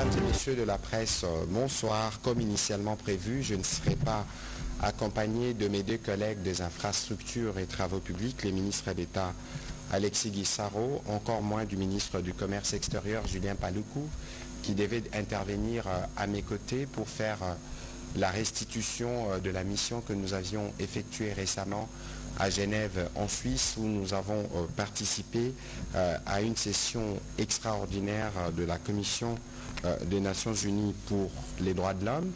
Mesdames et messieurs de la presse, bonsoir. Comme initialement prévu, je ne serai pas accompagné de mes deux collègues des infrastructures et travaux publics, les ministres d'État Alexis Guissaro, encore moins du ministre du Commerce extérieur Julien Paluku, qui devait intervenir à mes côtés pour faire la restitution de la mission que nous avions effectuée récemment à Genève en Suisse, où nous avons participé à une session extraordinaire de la Commission des Nations Unies pour les droits de l'homme.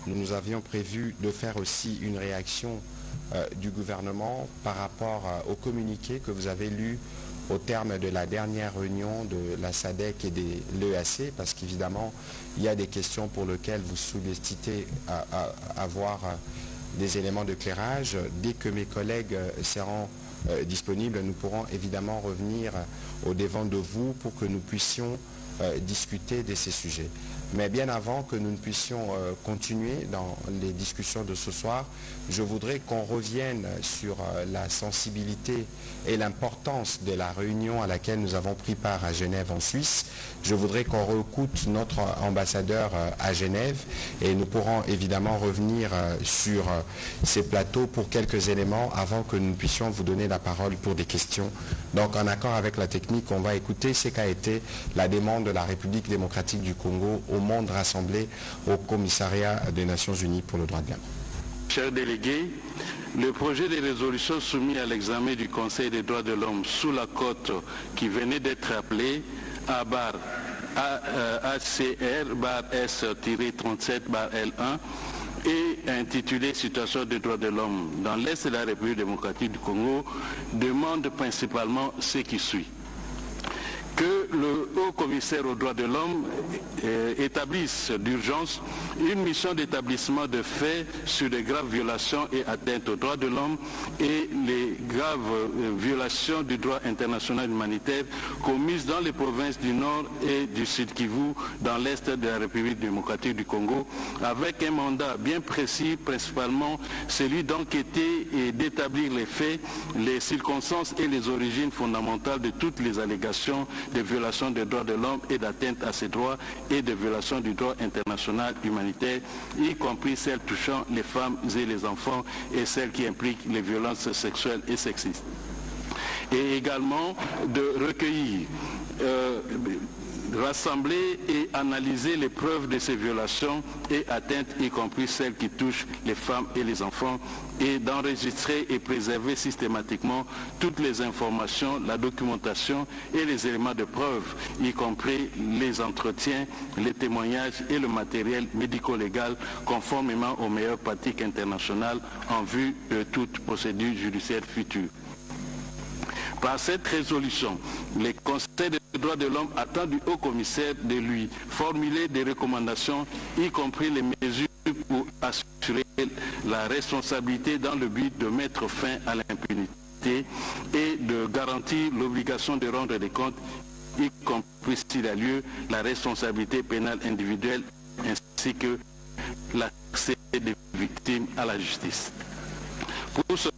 Nous avions prévu de faire aussi une réaction du gouvernement par rapport au communiqué que vous avez lu au terme de la dernière réunion de la SADC et de l'EAC, parce qu'évidemment, il y a des questions pour lesquelles vous sollicitez à avoir des éléments d'éclairage. Dès que mes collègues seront disponibles, nous pourrons évidemment revenir au-devant de vous pour que nous puissions discuter de ces sujets. Mais bien avant que nous ne puissions continuer dans les discussions de ce soir, je voudrais qu'on revienne sur la sensibilité et l'importance de la réunion à laquelle nous avons pris part à Genève en Suisse. Je voudrais qu'on réécoute notre ambassadeur à Genève et nous pourrons évidemment revenir sur ces plateaux pour quelques éléments avant que nous puissions vous donner la parole pour des questions. Donc en accord avec la technique, on va écouter ce qu'a été la demande de la République démocratique du Congo au monde rassemblé au commissariat des Nations Unies pour le droit de l'homme. Chers délégués, le projet de résolution soumis à l'examen du Conseil des droits de l'homme sous la cote qui venait d'être appelé ACR-S-37-L1 et intitulé Situation des droits de l'homme dans l'Est de la République démocratique du Congo demande principalement ce qui suit. Que le haut-commissaire aux droits de l'homme établisse d'urgence une mission d'établissement de faits sur les graves violations et atteintes aux droits de l'homme et les graves violations du droit international humanitaire commises dans les provinces du Nord et du Sud Kivu dans l'Est de la République démocratique du Congo, avec un mandat bien précis, principalement celui d'enquêter et d'établir les faits, les circonstances et les origines fondamentales de toutes les allégations de violations des droits de l'homme et d'atteinte à ces droits et de violations du droit international humanitaire, y compris celles touchant les femmes et les enfants et celles qui impliquent les violences sexuelles et sexistes. Et également de recueillir, rassembler et analyser les preuves de ces violations et atteintes, y compris celles qui touchent les femmes et les enfants, et d'enregistrer et préserver systématiquement toutes les informations, la documentation et les éléments de preuve, y compris les entretiens, les témoignages et le matériel médico-légal conformément aux meilleures pratiques internationales en vue de toute procédure judiciaire future. Par cette résolution, le Conseil des droits de l'homme attend du haut-commissaire de lui formuler des recommandations, y compris les mesures pour assurer la responsabilité dans le but de mettre fin à l'impunité et de garantir l'obligation de rendre des comptes, y compris s'il a lieu la responsabilité pénale individuelle ainsi que l'accès des victimes à la justice. Pour ce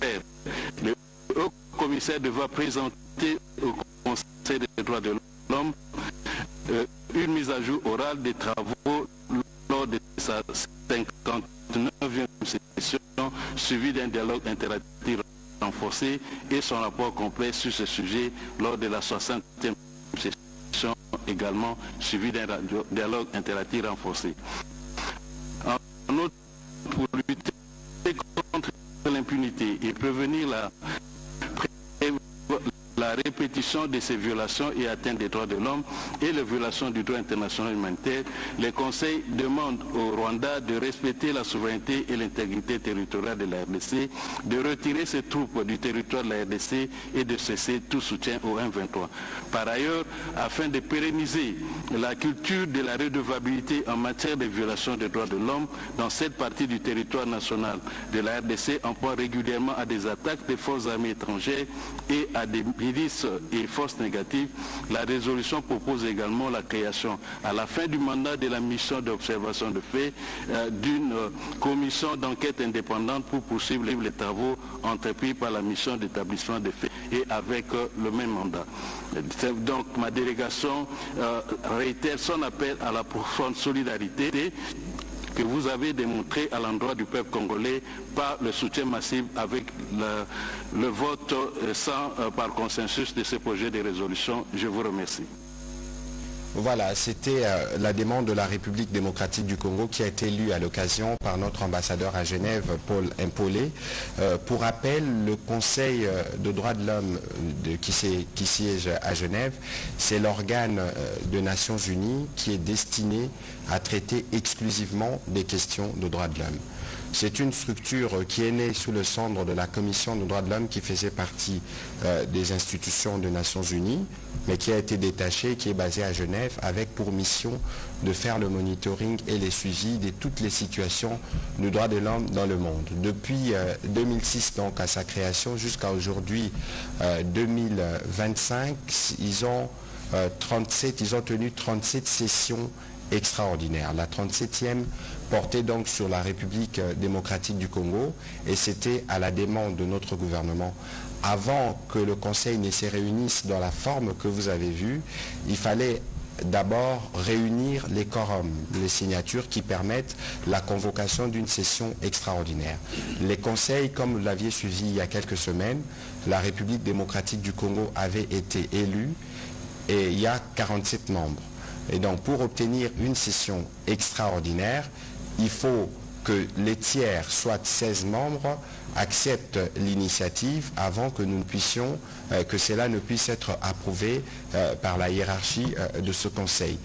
faire, le haut-commissaire devra présenter au Conseil des droits de l'homme une mise à jour orale des travaux lors de sa 59e session suivie d'un dialogue interactif renforcé et son rapport complet sur ce sujet lors de la 60e session également suivie d'un dialogue interactif renforcé. En outre, pour lutter contre l'impunité et prévenir la répétition de ces violations et atteintes des droits de l'homme et les violations du droit international humanitaire, le Conseil demande au Rwanda de respecter la souveraineté et l'intégrité territoriale de la RDC, de retirer ses troupes du territoire de la RDC et de cesser tout soutien au M23. Par ailleurs, afin de pérenniser la culture de la redevabilité en matière de violations des droits de l'homme dans cette partie du territoire national de la RDC, en proie régulièrement à des attaques des forces armées étrangères et à des préjudice et force négative, la résolution propose également la création, à la fin du mandat de la mission d'observation de faits, d'une commission d'enquête indépendante pour poursuivre les travaux entrepris par la mission d'établissement des faits et avec le même mandat. Donc ma délégation réitère son appel à la profonde solidarité que vous avez démontré à l'endroit du peuple congolais par le soutien massif avec le vote par consensus de ce projet de résolution. Je vous remercie. Voilà, c'était la demande de la République démocratique du Congo qui a été lue à l'occasion par notre ambassadeur à Genève, Paul Impolé. Pour rappel, le Conseil de droits de l'homme qui siège à Genève, c'est l'organe des Nations Unies qui est destiné à traiter exclusivement des questions de droits de l'homme. C'est une structure qui est née sous le cendre de la Commission des droits de l'homme qui faisait partie des institutions des Nations Unies, mais qui a été détachée, qui est basée à Genève, avec pour mission de faire le monitoring et les suivis de toutes les situations du droit de l'homme dans le monde. Depuis 2006, donc à sa création, jusqu'à aujourd'hui 2025, ils ont tenu 37 sessions extraordinaire. La 37e portait donc sur la République démocratique du Congo et c'était à la demande de notre gouvernement. Avant que le Conseil ne se réunisse dans la forme que vous avez vue, il fallait d'abord réunir les quorums, les signatures qui permettent la convocation d'une session extraordinaire. Les conseils, comme vous l'aviez suivi il y a quelques semaines, la République démocratique du Congo avait été élue et il y a 47 membres. Et donc, pour obtenir une session extraordinaire, il faut que les tiers, soit 16 membres, acceptent l'initiative avant que nous puissions, que cela ne puisse être approuvé par la hiérarchie de ce Conseil.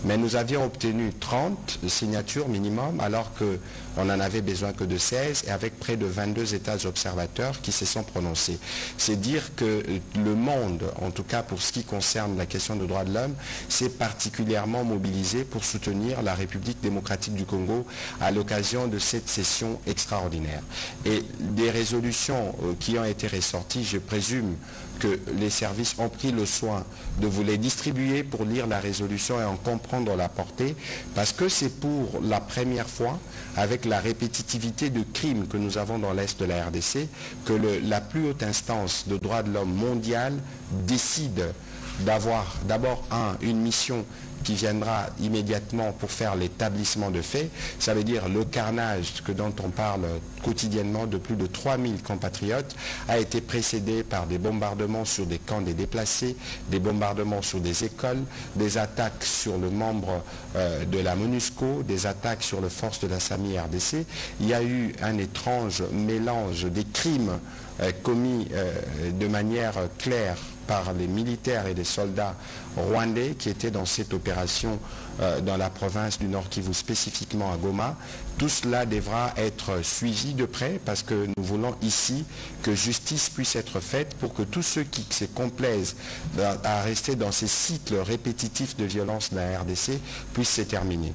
Mais nous avions obtenu 30 signatures minimum, alors qu'on n'en avait besoin que de 16, et avec près de 22 États observateurs qui se sont prononcés. C'est dire que le monde, en tout cas pour ce qui concerne la question des droits de l'homme, s'est particulièrement mobilisé pour soutenir la République démocratique du Congo à l'occasion de cette session extraordinaire. Et des résolutions qui ont été ressorties, je présume que les services ont pris le soin de vous les distribuer pour lire la résolution et en comprendre la portée, parce que c'est pour la première fois, avec la répétitivité de crimes que nous avons dans l'Est de la RDC, que la plus haute instance de droits de l'homme mondiale décide d'avoir d'abord une mission qui viendra immédiatement pour faire l'établissement de faits. Ça veut dire le carnage dont on parle quotidiennement de plus de 3000 compatriotes a été précédé par des bombardements sur des camps des déplacés, des bombardements sur des écoles, des attaques sur le membre de la MONUSCO, des attaques sur les forces de la SAMI RDC. Il y a eu un étrange mélange des crimes commis de manière claire par les militaires et les soldats rwandais qui étaient dans cette opération dans la province du Nord Kivu, spécifiquement à Goma. Tout cela devra être suivi de près parce que nous voulons ici que justice puisse être faite pour que tous ceux qui se complaisent à rester dans ces cycles répétitifs de violence de la RDC puissent se terminer.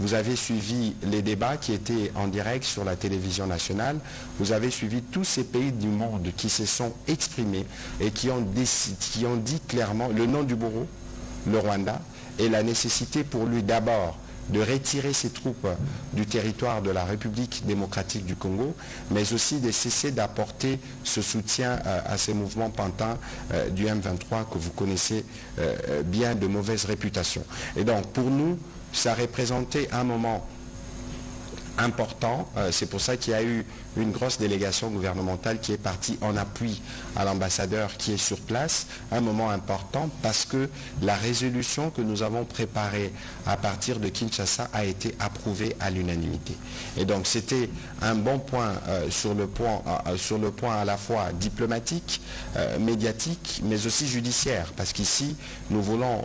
Vous avez suivi les débats qui étaient en direct sur la télévision nationale. Vous avez suivi tous ces pays du monde qui se sont exprimés et qui ont dit clairement le nom du bourreau, le Rwanda, et la nécessité pour lui d'abord de retirer ses troupes du territoire de la République démocratique du Congo, mais aussi de cesser d'apporter ce soutien à ces mouvements pantins du M23 que vous connaissez bien de mauvaise réputation. Et donc, pour nous, ça représentait un moment important. C'est pour ça qu'il y a eu une grosse délégation gouvernementale qui est partie en appui à l'ambassadeur qui est sur place. Un moment important parce que la résolution que nous avons préparée à partir de Kinshasa a été approuvée à l'unanimité. Et donc c'était un bon point sur le point à la fois diplomatique, médiatique, mais aussi judiciaire. Parce qu'ici, nous voulons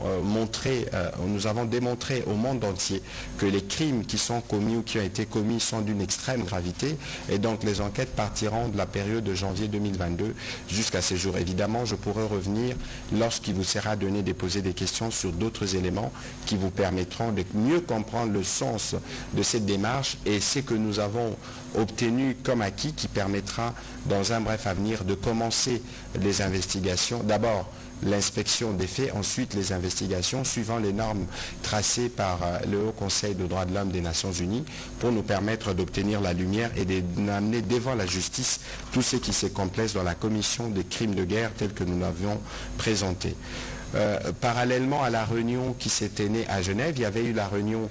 nous avons démontré au monde entier que les crimes qui sont commis ou qui ont été commis sont d'une extrême gravité. Et donc Donc les enquêtes partiront de la période de janvier 2022 jusqu'à ces jours. Évidemment, je pourrai revenir lorsqu'il vous sera donné de poser des questions sur d'autres éléments qui vous permettront de mieux comprendre le sens de cette démarche et ce que nous avons obtenu comme acquis qui permettra dans un bref avenir de commencer les investigations. D'abord, l'inspection des faits, ensuite les investigations suivant les normes tracées par le Haut Conseil des droits de l'homme des Nations Unies pour nous permettre d'obtenir la lumière et d'amener devant la justice tout ce qui se complaise dans la commission des crimes de guerre tels que nous l'avions présenté. Parallèlement à la réunion qui s'était née à Genève, il y avait eu la réunion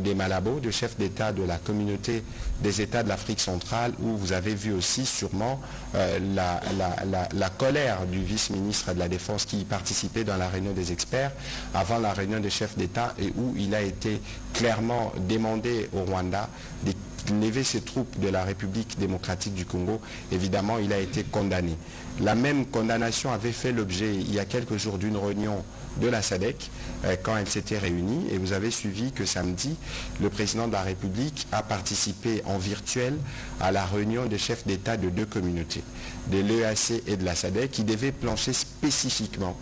des Malabo, de chefs d'État de la communauté des États de l'Afrique centrale, où vous avez vu aussi sûrement la colère du vice-ministre de la Défense qui participait dans la réunion des experts avant la réunion des chefs d'État et où il a été clairement demandé au Rwanda de lever ses troupes de la République démocratique du Congo. Évidemment, il a été condamné. La même condamnation avait fait l'objet il y a quelques jours d'une réunion de la SADC quand elle s'était réunie et vous avez suivi que samedi, le président de la République a participé en virtuel à la réunion des chefs d'État de deux communautés, de l'EAC et de la SADC, qui devaient plancher spécifiquement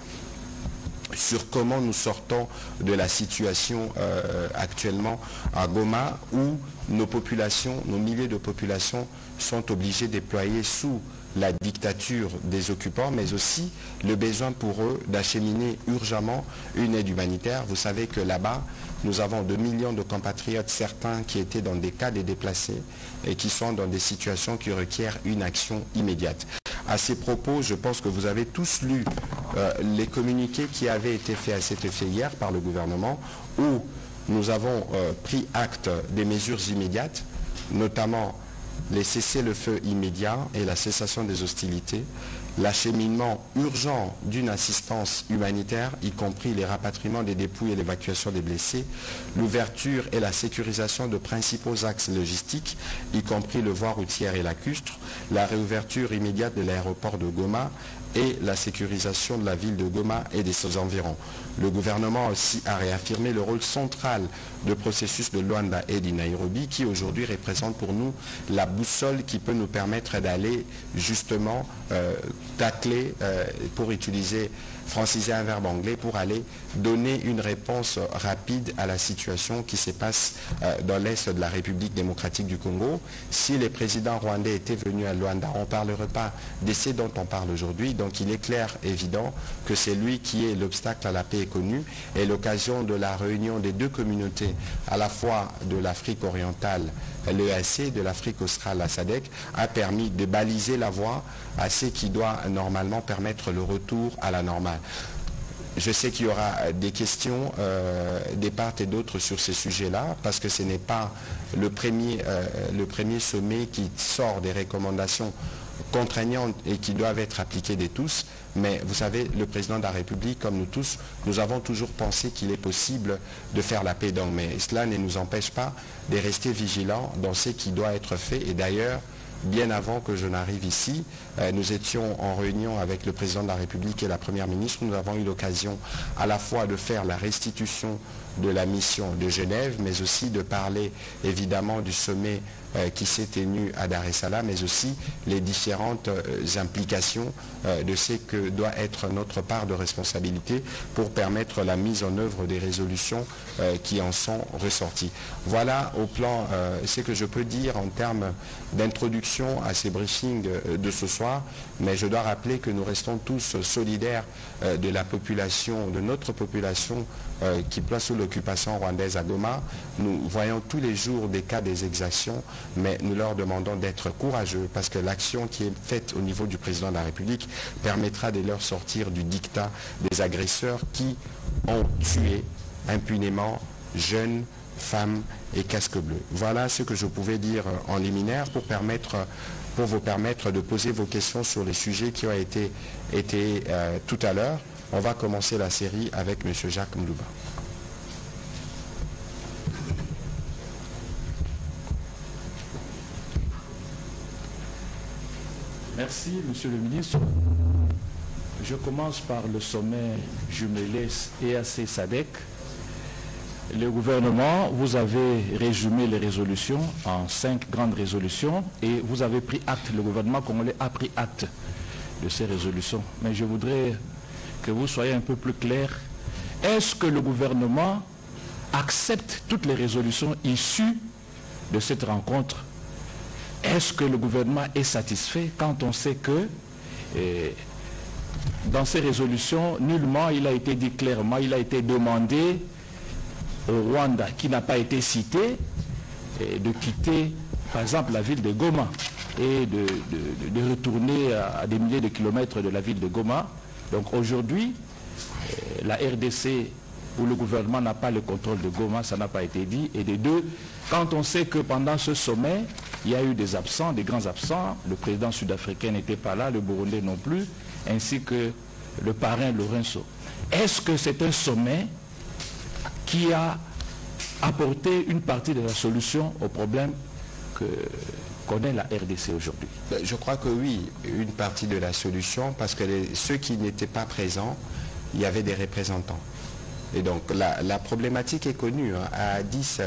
sur comment nous sortons de la situation actuellement à Goma où nos populations, nos milliers de populations sont obligées de déployer sous la dictature des occupants, mais aussi le besoin pour eux d'acheminer urgemment une aide humanitaire. Vous savez que là-bas, nous avons 2 millions de compatriotes, certains qui étaient dans des cas de déplacés et qui sont dans des situations qui requièrent une action immédiate. À ces propos, je pense que vous avez tous lu les communiqués qui avaient été faits à cet effet hier par le gouvernement, où nous avons pris acte des mesures immédiates, notamment les cessez-le-feu immédiats et la cessation des hostilités, l'acheminement urgent d'une assistance humanitaire, y compris les rapatriements des dépouilles et l'évacuation des blessés, l'ouverture et la sécurisation de principaux axes logistiques, y compris le voie routière et lacustre, la réouverture immédiate de l'aéroport de Goma et la sécurisation de la ville de Goma et de ses environs. Le gouvernement aussi a réaffirmé le rôle central du processus de Luanda et de Nairobi qui aujourd'hui représente pour nous la boussole qui peut nous permettre d'aller justement tacler, pour utiliser, franciser un verbe anglais, pour aller donner une réponse rapide à la situation qui se passe dans l'est de la République démocratique du Congo. Si les présidents rwandais étaient venus à Luanda, on ne parlerait pas de ce dont on parle aujourd'hui. Donc il est clair, évident, que c'est lui qui est l'obstacle à la paix est connu et l'occasion de la réunion des deux communautés, à la fois de l'Afrique orientale, l'EAC, de l'Afrique australe, la SADC, a permis de baliser la voie à ce qui doit normalement permettre le retour à la normale. Je sais qu'il y aura des questions des part et d'autre sur ces sujets-là, parce que ce n'est pas le premier sommet qui sort des recommandations contraignantes et qui doivent être appliquées de tous. Mais vous savez, le président de la République, comme nous tous, nous avons toujours pensé qu'il est possible de faire la paix. Donc, mais cela ne nous empêche pas de rester vigilants dans ce qui doit être fait. Et d'ailleurs, bien avant que je n'arrive ici, nous étions en réunion avec le président de la République et la première ministre. Nous avons eu l'occasion à la fois de faire la restitution de la mission de Genève, mais aussi de parler évidemment du sommet qui s'est tenu à Dar es Salaam, mais aussi les différentes implications de ce que doit être notre part de responsabilité pour permettre la mise en œuvre des résolutions qui en sont ressorties. Voilà au plan ce que je peux dire en termes d'introduction à ces briefings de ce soir, mais je dois rappeler que nous restons tous solidaires de la population, de notre population qui place sous l'occupation rwandaise à Goma. Nous voyons tous les jours des cas des exactions, mais nous leur demandons d'être courageux parce que l'action qui est faite au niveau du président de la République permettra de leur sortir du dictat des agresseurs qui ont tué impunément jeunes, femmes et casques bleus. Voilà ce que je pouvais dire en liminaire pour vous permettre de poser vos questions sur les sujets qui ont été tout à l'heure. On va commencer la série avec M. Jacques Mlouba. Merci, Monsieur le ministre. Je commence par le sommet jumelé EAC-SADC. Le gouvernement, vous avez résumé les résolutions en 5 grandes résolutions et vous avez pris acte, le gouvernement congolais a pris acte de ces résolutions. Mais je voudrais que vous soyez un peu plus clair. Est-ce que le gouvernement accepte toutes les résolutions issues de cette rencontre? Est-ce que le gouvernement est satisfait quand on sait que dans ces résolutions, nullement il a été dit clairement, il a été demandé au Rwanda, qui n'a pas été cité, de quitter par exemple la ville de Goma et de retourner à des milliers de kilomètres de la ville de Goma. Donc aujourd'hui, la RDC où le gouvernement n'a pas le contrôle de Goma, ça n'a pas été dit. Et de deux, quand on sait que pendant ce sommet, il y a eu des absents, des grands absents, le président sud-africain n'était pas là, le Burundais non plus, ainsi que le parrain Lorenzo. Est-ce que c'est un sommet qui a apporté une partie de la solution au problème que connaît la RDC aujourd'hui? Je crois que oui, une partie de la solution, parce que ceux qui n'étaient pas présents, il y avait des représentants. Et donc la problématique est connue. Hein. À Addis,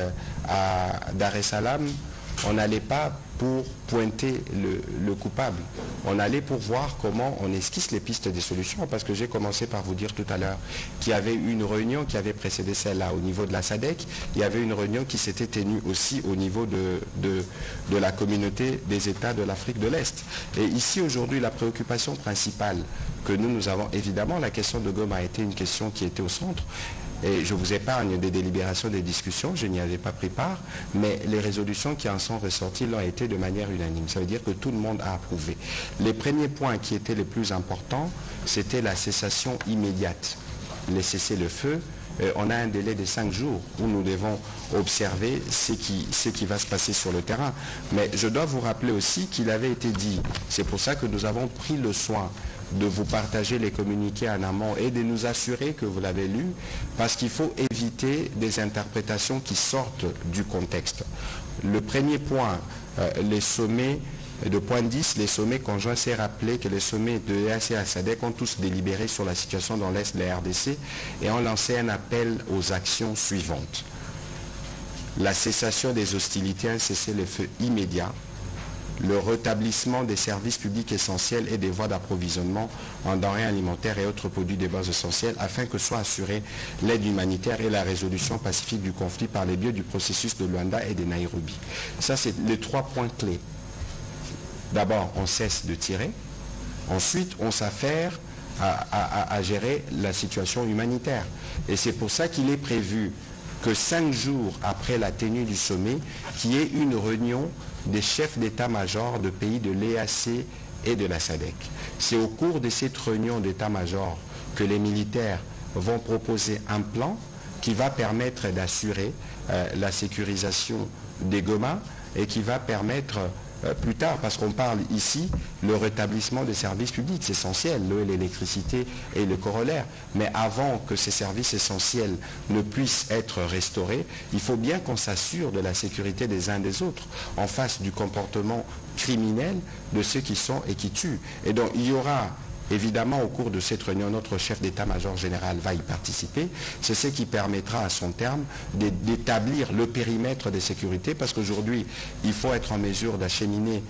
à Dar es Salaam, on n'allait pas pour pointer le coupable. On allait pour voir comment on esquisse les pistes des solutions, parce que j'ai commencé par vous dire tout à l'heure qu'il y avait une réunion qui avait précédé celle-là au niveau de la SADC. Il y avait une réunion qui s'était tenue aussi au niveau de la communauté des États de l'Afrique de l'Est. Et ici aujourd'hui, la préoccupation principale que nous avons, évidemment, la question de Goma a été une question qui était au centre. Et je vous épargne des délibérations, des discussions, je n'y avais pas pris part, mais les résolutions qui en sont ressorties l'ont été de manière unanime. Ça veut dire que tout le monde a approuvé. Les premiers points qui étaient les plus importants, c'était la cessation immédiate, les cessez-le-feu. On a un délai de 5 jours où nous devons observer ce qui va se passer sur le terrain. Mais je dois vous rappeler aussi qu'il avait été dit, c'est pour ça que nous avons pris le soin de vous partager les communiqués en amont et de nous assurer que vous l'avez lu, parce qu'il faut éviter des interprétations qui sortent du contexte. Le premier point, les sommets de point 10, les sommets conjoints, c'est rappelé que les sommets de l'EAC et la SADC ont tous délibéré sur la situation dans l'Est de la RDC et ont lancé un appel aux actions suivantes. La cessation des hostilités, un cessez-le-feu immédiat, le rétablissement des services publics essentiels et des voies d'approvisionnement en denrées alimentaires et autres produits de base essentiels afin que soit assurée l'aide humanitaire et la résolution pacifique du conflit par les biais du processus de Luanda et de Nairobi. Ça, c'est les 3 points clés. D'abord, on cesse de tirer. Ensuite, on s'affaire à gérer la situation humanitaire. Et c'est pour ça qu'il est prévu que 5 jours après la tenue du sommet, qu'il y ait une réunion des chefs d'état-major de pays de l'EAC et de la SADC. C'est au cours de cette réunion d'état-major que les militaires vont proposer un plan qui va permettre d'assurer la sécurisation des Goma et qui va permettre plus tard, parce qu'on parle ici, le rétablissement des services publics, c'est essentiel, l'eau et l'électricité et le corollaire. Mais avant que ces services essentiels ne puissent être restaurés, il faut bien qu'on s'assure de la sécurité des uns des autres, en face du comportement criminel de ceux qui sont et qui tuent. Et donc il y aura évidemment, au cours de cette réunion, notre chef d'état-major général va y participer. C'est ce qui permettra à son terme d'établir le périmètre de sécurité, parce qu'aujourd'hui, il faut être en mesure d'acheminer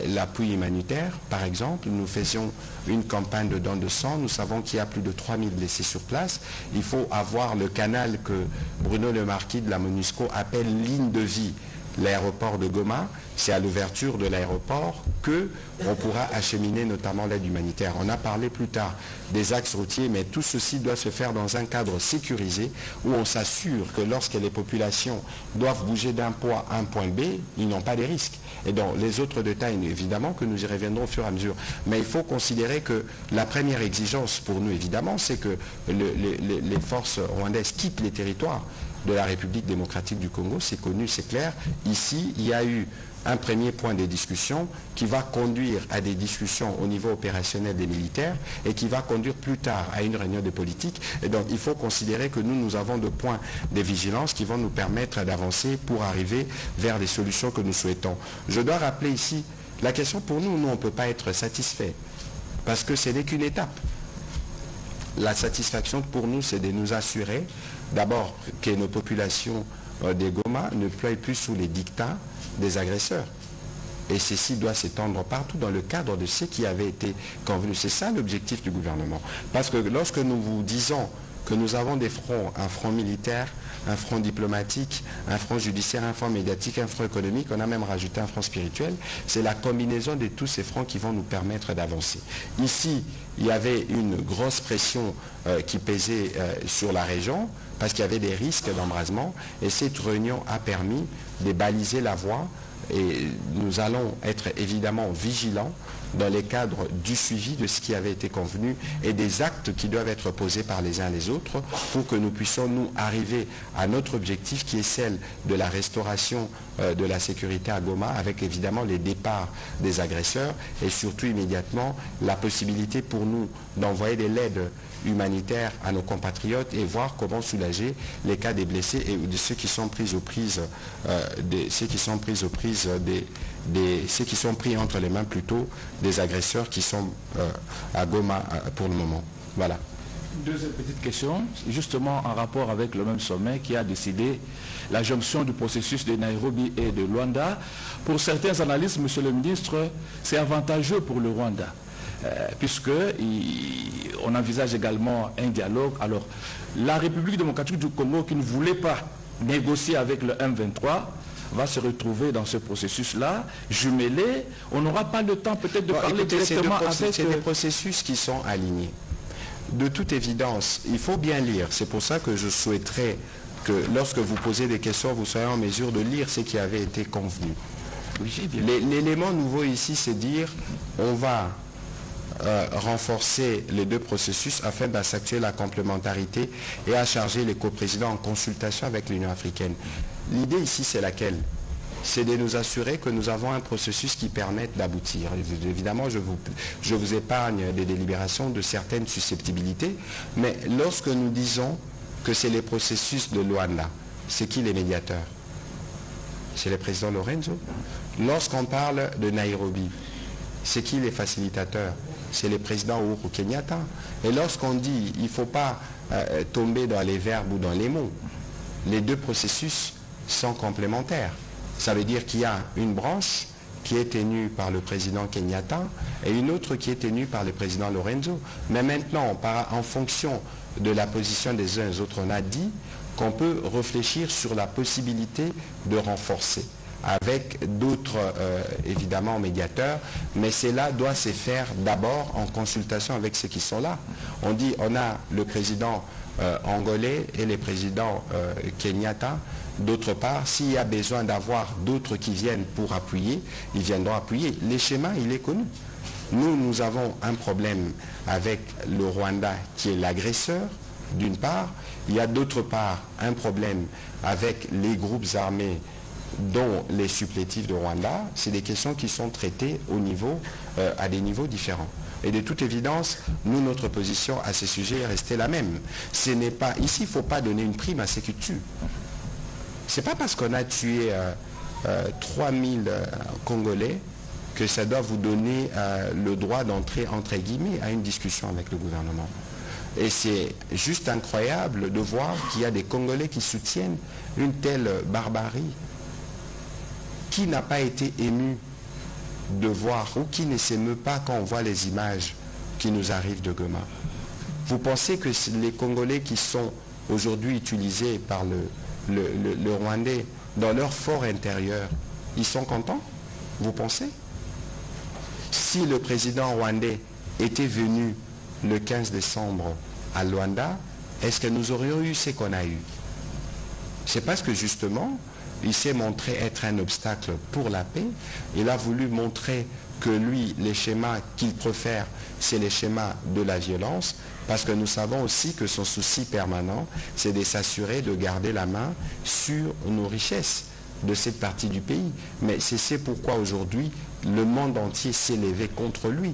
l'appui humanitaire. Par exemple, nous faisions une campagne de don de sang. Nous savons qu'il y a plus de 3000 blessés sur place. Il faut avoir le canal que Bruno Le Marquis de la MONUSCO appelle ligne de vie. L'aéroport de Goma, c'est à l'ouverture de l'aéroport qu'on pourra acheminer notamment l'aide humanitaire. On a parlé plus tard des axes routiers, mais tout ceci doit se faire dans un cadre sécurisé où on s'assure que lorsque les populations doivent bouger d'un point A à un point B, ils n'ont pas de risques. Et donc les autres détails, évidemment, que nous y reviendrons au fur et à mesure. Mais il faut considérer que la première exigence pour nous, évidemment, c'est que les forces rwandaises quittent les territoires de la République démocratique du Congo. C'est connu, c'est clair. Ici, il y a eu un premier point de discussion qui va conduire à des discussions au niveau opérationnel des militaires et qui va conduire plus tard à une réunion de politique. Et donc, il faut considérer que nous avons des points de vigilance qui vont nous permettre d'avancer pour arriver vers les solutions que nous souhaitons. Je dois rappeler ici, la question pour nous, on ne peut pas être satisfait parce que ce n'est qu'une étape. la satisfaction pour nous, c'est de nous assurer d'abord que nos populations des Goma ne pleuillent plus sous les dictats des agresseurs. Et ceci doit s'étendre partout dans le cadre de ce qui avait été convenu. C'est ça l'objectif du gouvernement. Parce que lorsque nous vous disons que nous avons des fronts, un front militaire, un front diplomatique, un front judiciaire, un front médiatique, un front économique, on a même rajouté un front spirituel, c'est la combinaison de tous ces fronts qui vont nous permettre d'avancer. Ici, il y avait une grosse pression qui pesait sur la région, parce qu'il y avait des risques d'embrasement, et cette réunion a permis de baliser la voie, et nous allons être évidemment vigilants dans les cadres du suivi de ce qui avait été convenu et des actes qui doivent être posés par les uns les autres pour que nous puissions nous arriver à notre objectif qui est celle de la restauration de la sécurité à Goma avec évidemment les départs des agresseurs et surtout immédiatement la possibilité pour nous d'envoyer de l'aide humanitaire à nos compatriotes et voir comment soulager les cas des blessés et de ceux qui sont pris ceux qui sont pris entre les mains plutôt des agresseurs qui sont à Goma pour le moment. Voilà. Deuxième petite question, justement en rapport avec le même sommet qui a décidé la jonction du processus de Nairobi et de Luanda. Pour certains analystes, monsieur le ministre, c'est avantageux pour le Rwanda. Puisqu'on envisage également un dialogue. Alors, la République démocratique du Congo qui ne voulait pas négocier avec le M23 va se retrouver dans ce processus-là, jumelé. On n'aura pas le temps peut-être de parler directement avec... C'est des processus qui sont alignés. De toute évidence, il faut bien lire. C'est pour ça que je souhaiterais que lorsque vous posez des questions, vous soyez en mesure de lire ce qui avait été convenu. Oui, l'élément nouveau ici, c'est dire on va renforcer les deux processus afin d'accentuer la complémentarité et à charger les coprésidents en consultation avec l'Union africaine. L'idée ici, c'est laquelle? C'est de nous assurer que nous avons un processus qui permette d'aboutir. Évidemment, je vous épargne des délibérations de certaines susceptibilités, mais lorsque nous disons que c'est les processus de Luanda, c'est qui les médiateurs? C'est le président Lorenzo. Lorsqu'on parle de Nairobi, c'est qui les facilitateurs? C'est le président Uhuru Kenyatta. Et lorsqu'on dit il ne faut pas tomber dans les verbes ou dans les mots, les deux processus sont complémentaires. Ça veut dire qu'il y a une branche qui est tenue par le président Kenyatta et une autre qui est tenue par le président Lorenzo. Mais maintenant, en fonction de la position des uns et des autres, on a dit qu'on peut réfléchir sur la possibilité de renforcer avec d'autres, évidemment, médiateurs, mais cela doit se faire d'abord en consultation avec ceux qui sont là. On dit, on a le président angolais et le président Kenyatta. D'autre part, s'il y a besoin d'avoir d'autres qui viennent pour appuyer, ils viendront appuyer. Les schémas, il est connu. Nous avons un problème avec le Rwanda qui est l'agresseur, d'une part. Il y a d'autre part un problème avec les groupes armés dont les supplétifs de Rwanda. C'est des questions qui sont traitées à des niveaux différents. Et de toute évidence, notre position à ce sujet est restée la même. Ici, il ne faut pas donner une prime à ceux qui tuent. Ce n'est pas parce qu'on a tué 3000 Congolais que ça doit vous donner le droit d'entrer, entre guillemets, à une discussion avec le gouvernement. Et c'est juste incroyable de voir qu'il y a des Congolais qui soutiennent une telle barbarie. Qui n'a pas été ému de voir ou qui ne s'émeut pas quand on voit les images qui nous arrivent de Goma? Vous pensez que les Congolais qui sont aujourd'hui utilisés par le Rwandais dans leur fort intérieur, ils sont contents? Vous pensez? Si le président rwandais était venu le 15 décembre à Luanda, est-ce que nous aurions eu ce qu'on a eu? C'est parce que justement, il s'est montré être un obstacle pour la paix. Il a voulu montrer que lui, les schémas qu'il préfère, c'est les schémas de la violence, parce que nous savons aussi que son souci permanent, c'est de s'assurer de garder la main sur nos richesses de cette partie du pays. Mais c'est pourquoi aujourd'hui, le monde entier s'est levé contre lui.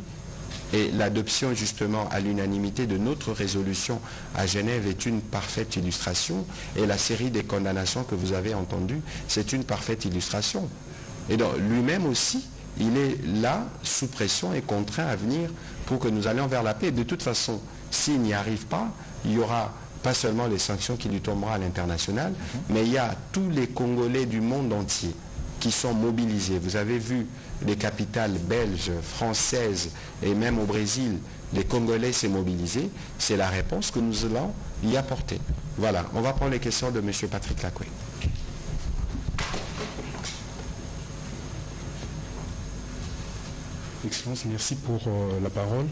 Et l'adoption justement à l'unanimité de notre résolution à Genève est une parfaite illustration. Et la série des condamnations que vous avez entendues, c'est une parfaite illustration. Et donc lui-même aussi, il est là, sous pression et contraint à venir pour que nous allions vers la paix. De toute façon, s'il n'y arrive pas, il y aura pas seulement les sanctions qui lui tomberont à l'international, mais il y a tous les Congolais du monde entier qui sont mobilisés. Vous avez vu les capitales belges, françaises et même au Brésil, les Congolais s'est mobilisés. C'est la réponse que nous allons y apporter. Voilà, on va prendre les questions de M. Patrick Lacoué. Excellence, merci pour la parole.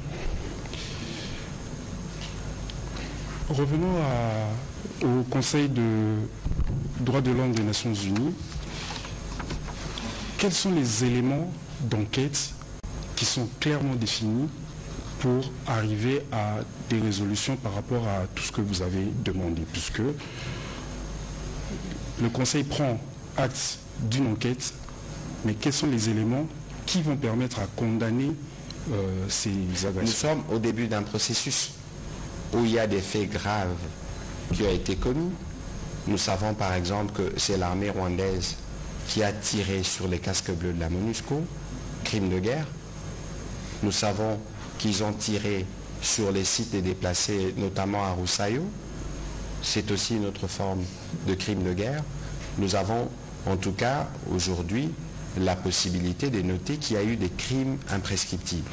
Revenons au Conseil de droits de l'homme des Nations Unies. Quels sont les éléments d'enquête qui sont clairement définis pour arriver à des résolutions par rapport à tout ce que vous avez demandé, puisque le Conseil prend acte d'une enquête, mais quels sont les éléments qui vont permettre à condamner ces agressions? Nous sommes au début d'un processus où il y a des faits graves qui ont été commis. Nous savons par exemple que c'est l'armée rwandaise qui a tiré sur les casques bleus de la MONUSCO, crime de guerre. Nous savons qu'ils ont tiré sur les sites des déplacés, notamment à Roussaïo. C'est aussi une autre forme de crime de guerre. Nous avons en tout cas aujourd'hui la possibilité de noter qu'il y a eu des crimes imprescriptibles.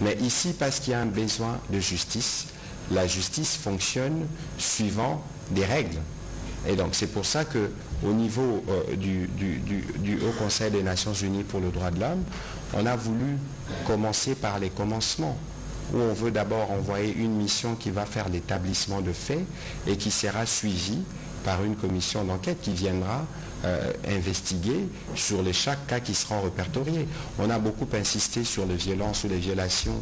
Mais ici, parce qu'il y a un besoin de justice, la justice fonctionne suivant des règles. Et donc c'est pour ça qu'au niveau du Haut Conseil des Nations Unies pour le droit de l'homme, on a voulu commencer par les commencements, où on veut d'abord envoyer une mission qui va faire l'établissement de faits et qui sera suivie par une commission d'enquête qui viendra investiguer sur chaque cas qui seront répertoriés. On a beaucoup insisté sur les violences ou les violations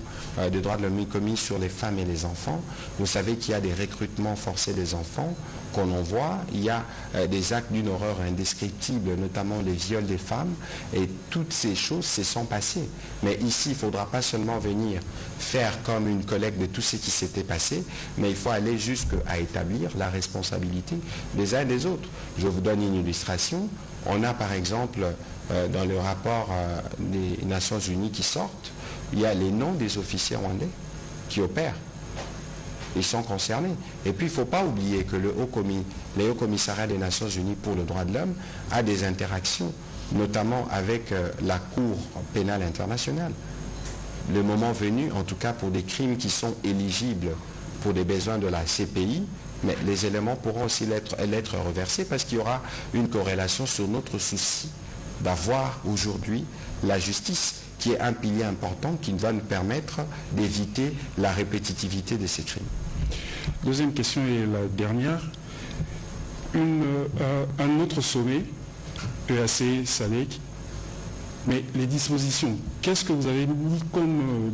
des droits de l'homme commis sur les femmes et les enfants. Vous savez qu'il y a des recrutements forcés des enfants qu'on envoie. Il y a des actes d'une horreur indescriptible, notamment les viols des femmes. Et toutes ces choses se sont passées. Mais ici, il ne faudra pas seulement venir faire comme une collecte de tout ce qui s'était passé, mais il faut aller jusqu'à établir la responsabilité des uns et des autres. Je vous donne une illustration. On a par exemple dans le rapport des Nations Unies qui sortent, il y a les noms des officiers rwandais qui opèrent. Ils sont concernés. Et puis il ne faut pas oublier que le Haut Commissariat des Nations Unies pour le droit de l'homme a des interactions, notamment avec la Cour pénale internationale. Le moment venu, en tout cas pour des crimes qui sont éligibles pour des besoins de la CPI, mais les éléments pourront aussi l'être reversés parce qu'il y aura une corrélation sur notre souci d'avoir aujourd'hui la justice, qui est un pilier important qui va nous permettre d'éviter la répétitivité de ces crimes. Deuxième question et la dernière. Un autre sommet, EAC, SADC, mais les dispositions, qu'est-ce que vous avez mis comme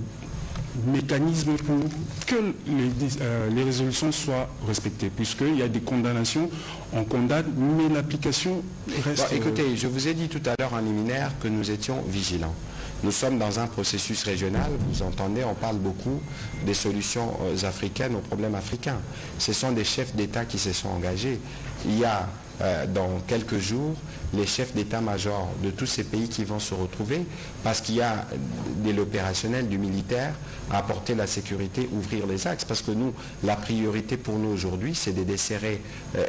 mécanisme pour que les résolutions soient respectées, puisqu'il y a des condamnations, on condamne, mais l'application reste... Bon, écoutez, je vous ai dit tout à l'heure en liminaire que nous étions vigilants. Nous sommes dans un processus régional, vous entendez, on parle beaucoup des solutions africaines aux problèmes africains. Ce sont des chefs d'État qui se sont engagés. Il y a dans quelques jours les chefs d'état-major de tous ces pays qui vont se retrouver parce qu'il y a de l'opérationnel, du militaire à apporter la sécurité, ouvrir les axes. Parce que nous, la priorité pour nous aujourd'hui, c'est de desserrer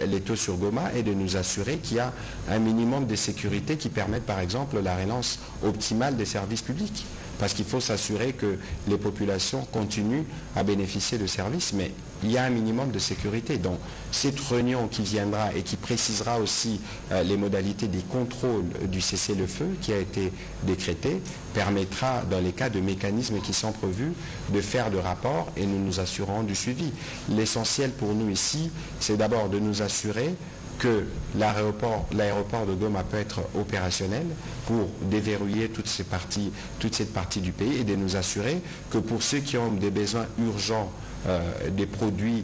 les taux sur Goma et de nous assurer qu'il y a un minimum de sécurité qui permette par exemple la relance optimale des services publics. Parce qu'il faut s'assurer que les populations continuent à bénéficier de services, mais il y a un minimum de sécurité. Donc cette réunion qui viendra et qui précisera aussi les modalités des contrôles du cessez-le-feu qui a été décrété, permettra, dans les cas de mécanismes qui sont prévus, de faire de rapports et nous nous assurerons du suivi. L'essentiel pour nous ici, c'est d'abord de nous assurer que l'aéroport de Goma peut être opérationnel pour déverrouiller toute cette partie du pays et de nous assurer que pour ceux qui ont des besoins urgents des produits,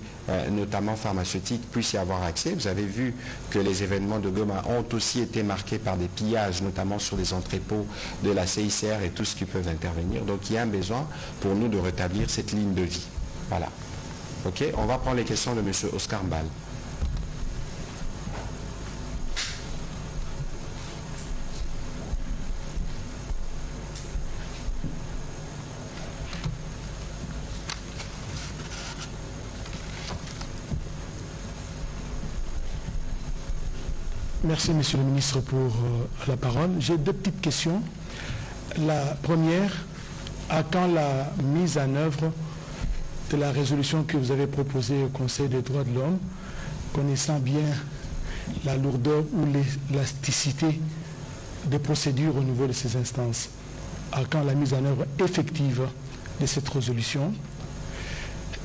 notamment pharmaceutiques, puissent y avoir accès. Vous avez vu que les événements de Goma ont aussi été marqués par des pillages, notamment sur les entrepôts de la CICR et tout ce qui peut intervenir. Donc il y a un besoin pour nous de rétablir cette ligne de vie. Voilà. Ok, on va prendre les questions de M. Oscar Mbal. Merci, Monsieur le Ministre, pour la parole. J'ai deux petites questions. La première, à quand la mise en œuvre de la résolution que vous avez proposée au Conseil des droits de l'homme, connaissant bien la lourdeur ou l'élasticité des procédures au niveau de ces instances? À quand la mise en œuvre effective de cette résolution?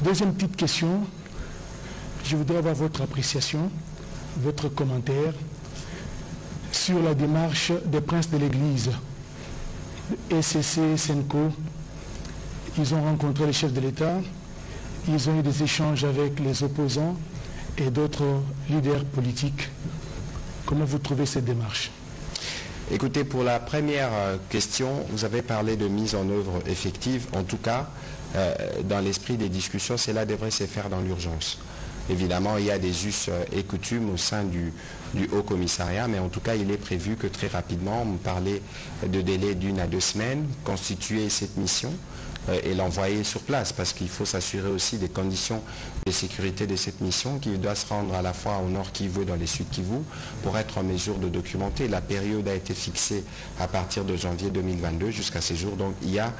Deuxième petite question, je voudrais avoir votre appréciation, votre commentaire sur la démarche des princes de l'Église, ECC, SENCO. Ils ont rencontré les chefs de l'État, ils ont eu des échanges avec les opposants et d'autres leaders politiques. Comment vous trouvez cette démarche? Écoutez, pour la première question, vous avez parlé de mise en œuvre effective. En tout cas, dans l'esprit des discussions, cela devrait se faire dans l'urgence. Évidemment, il y a des us et coutumes au sein du Haut Commissariat, mais en tout cas, il est prévu que très rapidement, on parlait de délai d'1 à 2 semaines, constituer cette mission et l'envoyer sur place, parce qu'il faut s'assurer aussi des conditions de sécurité de cette mission, qui doit se rendre à la fois au nord Kivu et dans les sud Kivu, pour être en mesure de documenter. La période a été fixée à partir de janvier 2022 jusqu'à ces jours, donc il y a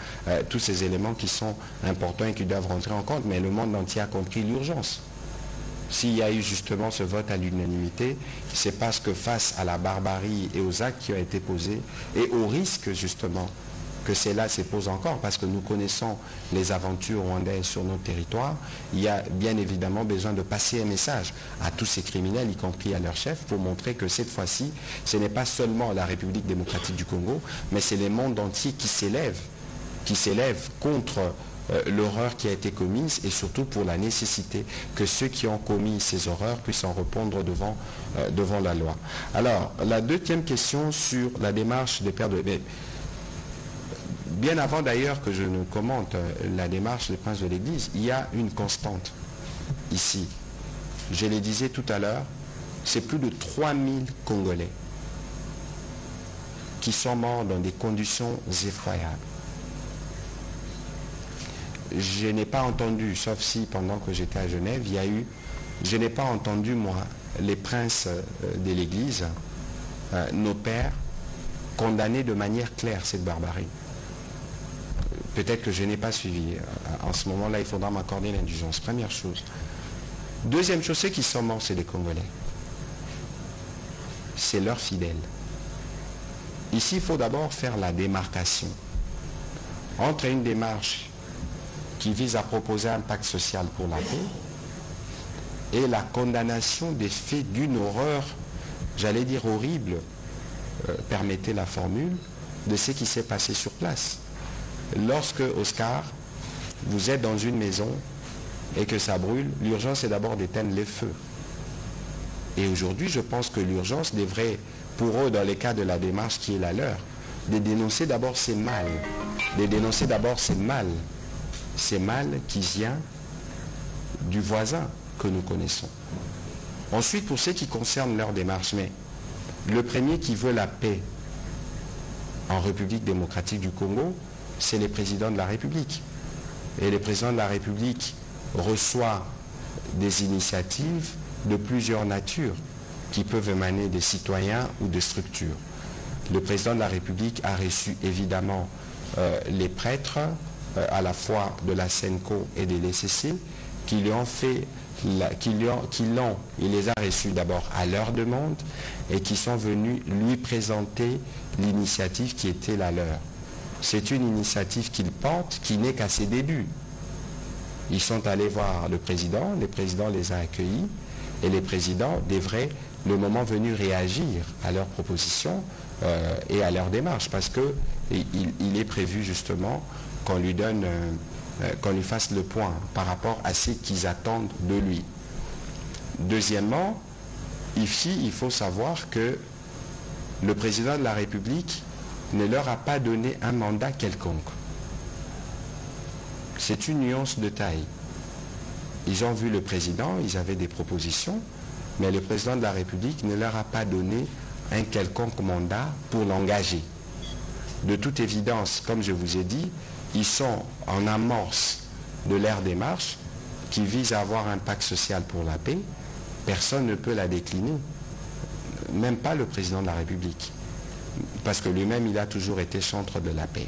tous ces éléments qui sont importants et qui doivent rentrer en compte, mais le monde entier a compris l'urgence. S'il y a eu justement ce vote à l'unanimité, c'est parce que face à la barbarie et aux actes qui ont été posés, et au risque justement que cela se pose encore, parce que nous connaissons les aventures rwandaises sur notre territoire, il y a bien évidemment besoin de passer un message à tous ces criminels, y compris à leurs chefs, pour montrer que cette fois-ci, ce n'est pas seulement la République démocratique du Congo, mais c'est le monde entier qui s'élève contre l'horreur qui a été commise, et surtout pour la nécessité que ceux qui ont commis ces horreurs puissent en répondre devant la loi. Alors, la deuxième question sur la démarche des pères de... Bien avant d'ailleurs que je ne commente la démarche des princes de l'Église, il y a une constante ici. Je le disais tout à l'heure, c'est plus de 3000 Congolais qui sont morts dans des conditions effroyables. Je n'ai pas entendu, sauf si pendant que j'étais à Genève, je n'ai pas entendu, moi, les princes de l'Église, nos pères, condamner de manière claire cette barbarie. Peut-être que je n'ai pas suivi. En ce moment-là, il faudra m'accorder l'indulgence. Première chose. Deuxième chose, ceux qui sont morts, c'est les Congolais. C'est leurs fidèles. Ici, il faut d'abord faire la démarcation entre une démarche qui vise à proposer un pacte social pour la paix et la condamnation des faits d'une horreur, j'allais dire horrible, permettez la formule, de ce qui s'est passé sur place. Lorsque, Oscar, vous êtes dans une maison et que ça brûle, l'urgence est d'abord d'éteindre les feux. Et aujourd'hui, je pense que l'urgence devrait, pour eux, dans le cas de la démarche qui est la leur, de dénoncer d'abord ces mal, ces mal qui vient du voisin que nous connaissons. Ensuite, pour ce qui concerne leur démarche, mais le premier qui veut la paix en République démocratique du Congo, c'est le président de la République. Et le président de la République reçoit des initiatives de plusieurs natures qui peuvent émaner des citoyens ou des structures. Le président de la République a reçu évidemment les prêtres à la fois de la SENCO et de l'ECC qui lui ont fait, il les a reçus d'abord à leur demande et qui sont venus lui présenter l'initiative qui était la leur. C'est une initiative qu'ils portent qui n'est qu'à ses débuts. Ils sont allés voir le président les a accueillis et les présidents devraient, le moment venu, réagir à leurs propositions et à leur démarche parce qu'il est prévu justement qu'on lui donne, qu'on lui fasse le point par rapport à ce qu'ils attendent de lui. Deuxièmement, ici, il faut savoir que le président de la République ne leur a pas donné un mandat quelconque. C'est une nuance de taille. Ils ont vu le président, ils avaient des propositions, mais le président de la République ne leur a pas donné un quelconque mandat pour l'engager. De toute évidence, comme je vous ai dit, ils sont en amorce de leur démarche qui vise à avoir un pacte social pour la paix. Personne ne peut la décliner. même pas le président de la République, parce que lui-même, il a toujours été chantre de la paix.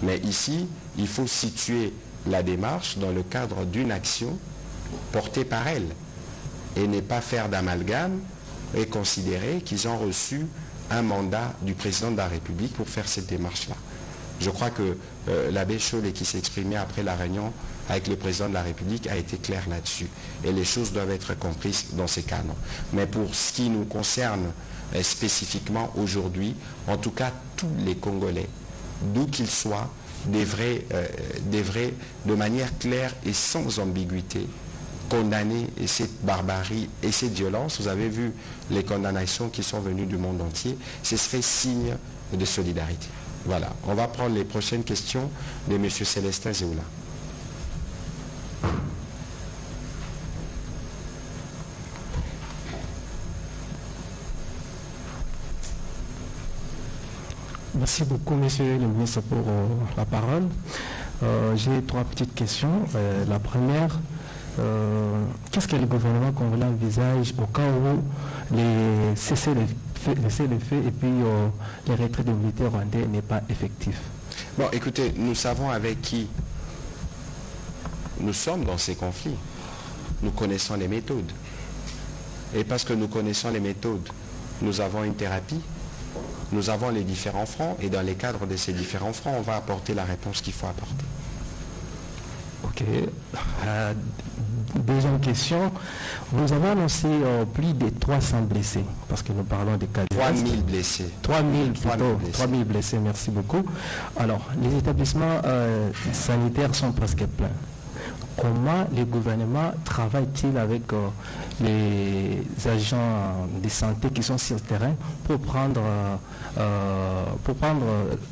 Mais ici, il faut situer la démarche dans le cadre d'une action portée par elle, et ne pas faire d'amalgame et considérer qu'ils ont reçu un mandat du président de la République pour faire cette démarche-là. Je crois que l'abbé Chollet, qui s'est exprimé après la réunion avec le président de la République, a été clair là-dessus. Et les choses doivent être comprises dans ces canons. Mais pour ce qui nous concerne spécifiquement aujourd'hui, en tout cas tous les Congolais, d'où qu'ils soient, devraient de manière claire et sans ambiguïté condamner cette barbarie et cette violence. Vous avez vu les condamnations qui sont venues du monde entier. Ce serait signe de solidarité. Voilà. On va prendre les prochaines questions de M. Célestin Zéoula. Merci beaucoup, monsieur le ministre, pour la parole. J'ai 3 petites questions. La première, qu'est-ce que le gouvernement congolais envisage au cas où les cessez-le-feu et puis les retraits des militaires rwandais n'est pas effectif? Bon, écoutez, nous savons avec qui nous sommes dans ces conflits. Nous connaissons les méthodes. Et parce que nous connaissons les méthodes, nous avons une thérapie. Nous avons les différents fronts et dans les cadres de ces différents fronts, on va apporter la réponse qu'il faut apporter. Ok. Deuxième question. Vous avez annoncé plus de 300 blessés, parce que nous parlons des cas de 3000 blessés. 3000 blessés, merci beaucoup. Alors, les établissements sanitaires sont presque pleins. Comment le gouvernement travaille-t-il avec les agents de santé qui sont sur le terrain pour prendre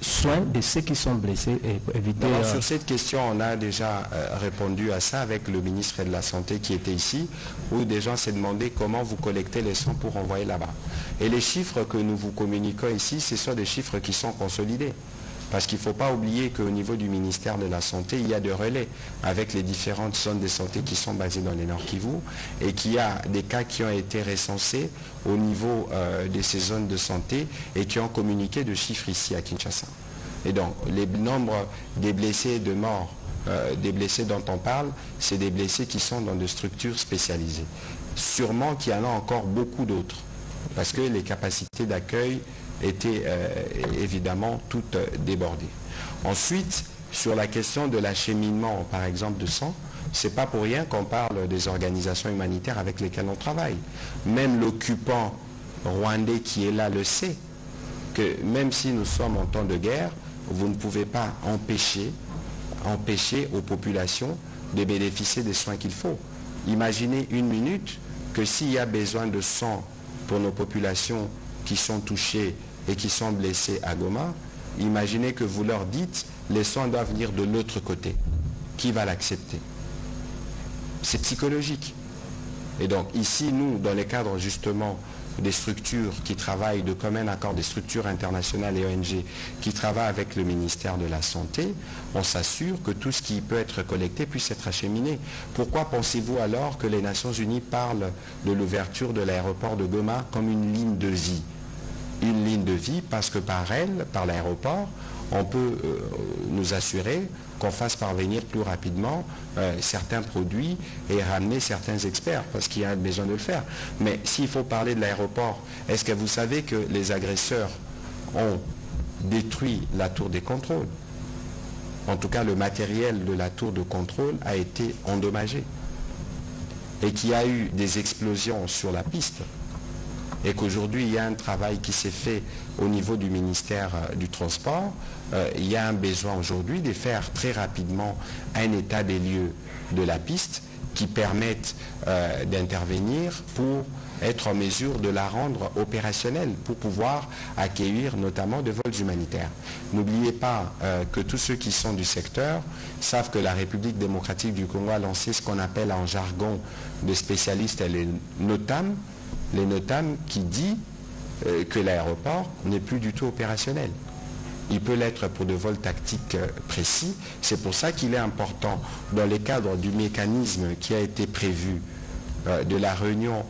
soin de ceux qui sont blessés et éviter... Alors, sur cette question, on a déjà répondu à ça avec le ministre de la Santé qui était ici, où des gens s'est demandé comment vous collectez les sangs pour envoyer là-bas. Et les chiffres que nous vous communiquons ici, ce sont des chiffres qui sont consolidés. Parce qu'il ne faut pas oublier qu'au niveau du ministère de la Santé, il y a des relais avec les différentes zones de santé qui sont basées dans les Nord Kivu et qu'il y a des cas qui ont été recensés au niveau de ces zones de santé et qui ont communiqué de chiffres ici à Kinshasa. Et donc, les nombres des blessés et de morts, des blessés dont on parle, c'est des blessés qui sont dans des structures spécialisées. Sûrement qu'il y en a encore beaucoup d'autres, parce que les capacités d'accueil étaient évidemment toutes débordées. Ensuite, sur la question de l'acheminement, par exemple, de sang, ce n'est pas pour rien qu'on parle des organisations humanitaires avec lesquelles on travaille. Même l'occupant rwandais qui est là le sait, que même si nous sommes en temps de guerre, vous ne pouvez pas empêcher aux populations de bénéficier des soins qu'il faut. Imaginez une minute que s'il y a besoin de sang pour nos populations qui sont touchés et qui sont blessés à Goma, imaginez que vous leur dites les soins doivent venir de l'autre côté. Qui va l'accepter? C'est psychologique. Et donc ici, nous, dans les cadres justement des structures qui travaillent de commun accord, des structures internationales et ONG qui travaillent avec le ministère de la Santé, on s'assure que tout ce qui peut être collecté puisse être acheminé. Pourquoi pensez-vous alors que les Nations Unies parlent de l'ouverture de l'aéroport de Goma comme une ligne de vie? Une ligne de vie parce que par l'aéroport, on peut nous assurer qu'on fasse parvenir plus rapidement certains produits et ramener certains experts, parce qu'il y a besoin de le faire. Mais s'il faut parler de l'aéroport, est-ce que vous savez que les agresseurs ont détruit la tour des contrôles? En tout cas, le matériel de la tour de contrôle a été endommagé. Et qu'il y a eu des explosions sur la piste. Et qu'aujourd'hui, il y a un travail qui s'est fait au niveau du ministère du Transport. Il y a un besoin aujourd'hui de faire très rapidement un état des lieux de la piste qui permette d'intervenir pour être en mesure de la rendre opérationnelle, pour pouvoir accueillir notamment des vols humanitaires. N'oubliez pas que tous ceux qui sont du secteur savent que la République démocratique du Congo a lancé ce qu'on appelle en jargon de spécialistes les NOTAM, qui dit que l'aéroport n'est plus du tout opérationnel. Il peut l'être pour de vols tactiques précis. C'est pour ça qu'il est important, dans le cadre du mécanisme qui a été prévu de la réunion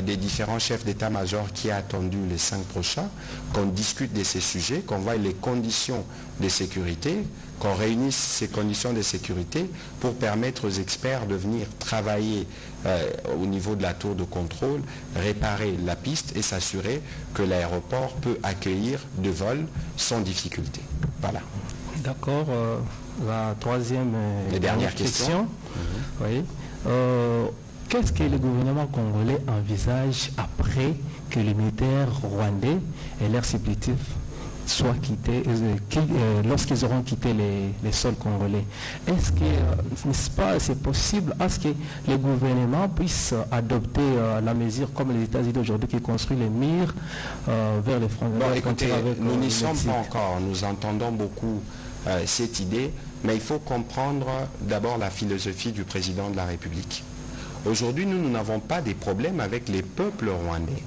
des différents chefs d'état-major qui est attendu les 5 prochains, qu'on discute de ces sujets, qu'on voit les conditions de sécurité, qu'on réunisse ces conditions de sécurité pour permettre aux experts de venir travailler au niveau de la tour de contrôle, réparer la piste et s'assurer que l'aéroport peut accueillir de vols sans difficulté. Voilà. D'accord. La troisième et dernière question. Oui. Qu'est-ce que le gouvernement congolais envisage après que les militaires rwandais et leurs supplétifs soient quittés, lorsqu'ils auront quitté les sols congolais? Est-ce que, n'est-ce pas, c'est possible à ce que le gouvernement puisse adopter la mesure comme les États-Unis aujourd'hui qui construisent les murs vers les frontières? Bon, écoutez, nous n'y sommes pas encore. Nous entendons beaucoup cette idée, mais il faut comprendre d'abord la philosophie du président de la République. Aujourd'hui, nous n'avons pas des problèmes avec les peuples rwandais.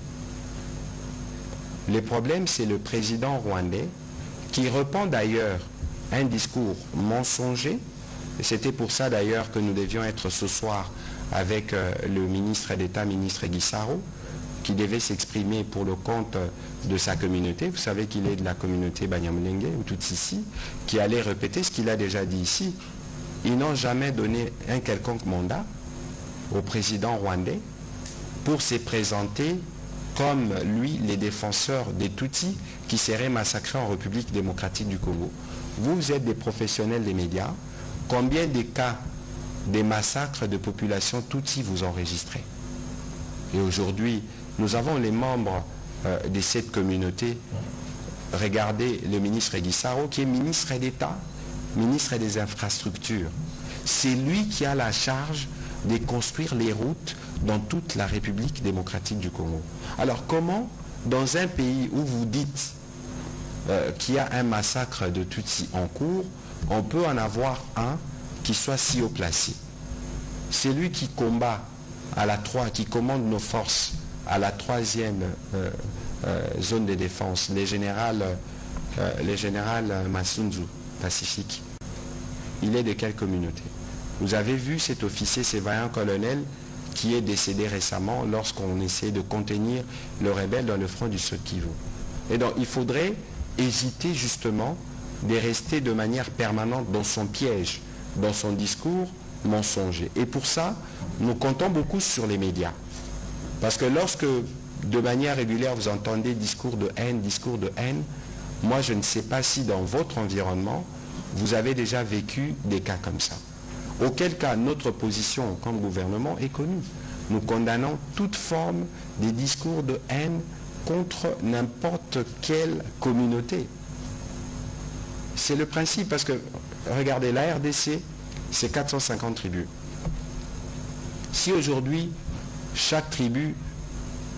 Le problème, c'est le président rwandais qui répand d'ailleurs un discours mensonger. C'était pour ça d'ailleurs que nous devions être ce soir avec le ministre d'État, ministre Gisaro, qui devait s'exprimer pour le compte de sa communauté. Vous savez qu'il est de la communauté Banyamulenge ou Tutsisi, qui allait répéter ce qu'il a déjà dit ici. Ils n'ont jamais donné un quelconque mandat au président rwandais pour se présenter comme lui les défenseurs des Tutsis qui seraient massacrés en République démocratique du Congo. Vous êtes des professionnels des médias. Combien de cas des massacres de populations Tutsis vous enregistrez? Et aujourd'hui, nous avons les membres de cette communauté. Regardez le ministre Gisaro qui est ministre d'État, ministre des infrastructures. C'est lui qui a la charge de construire les routes dans toute la République démocratique du Congo. Alors comment, dans un pays où vous dites qu'il y a un massacre de Tutsis en cours, on peut en avoir un qui soit si haut placé? C'est lui qui combat qui commande nos forces à la 3e zone de défense, les générales Masunzu, Pacifique. Il est de quelle communauté? Vous avez vu cet officier, ce vaillant colonel qui est décédé récemment lorsqu'on essaie de contenir le rebelle dans le front du Sud Kivu. Et donc il faudrait hésiter justement de rester de manière permanente dans son piège, dans son discours mensonger. Et pour ça, nous comptons beaucoup sur les médias. Parce que lorsque de manière régulière vous entendez discours de haine, moi je ne sais pas si dans votre environnement, vous avez déjà vécu des cas comme ça. Auquel cas, notre position comme gouvernement est connue. Nous condamnons toute forme de discours de haine contre n'importe quelle communauté. C'est le principe, parce que, regardez, la RDC, c'est 450 tribus. Si aujourd'hui, chaque tribu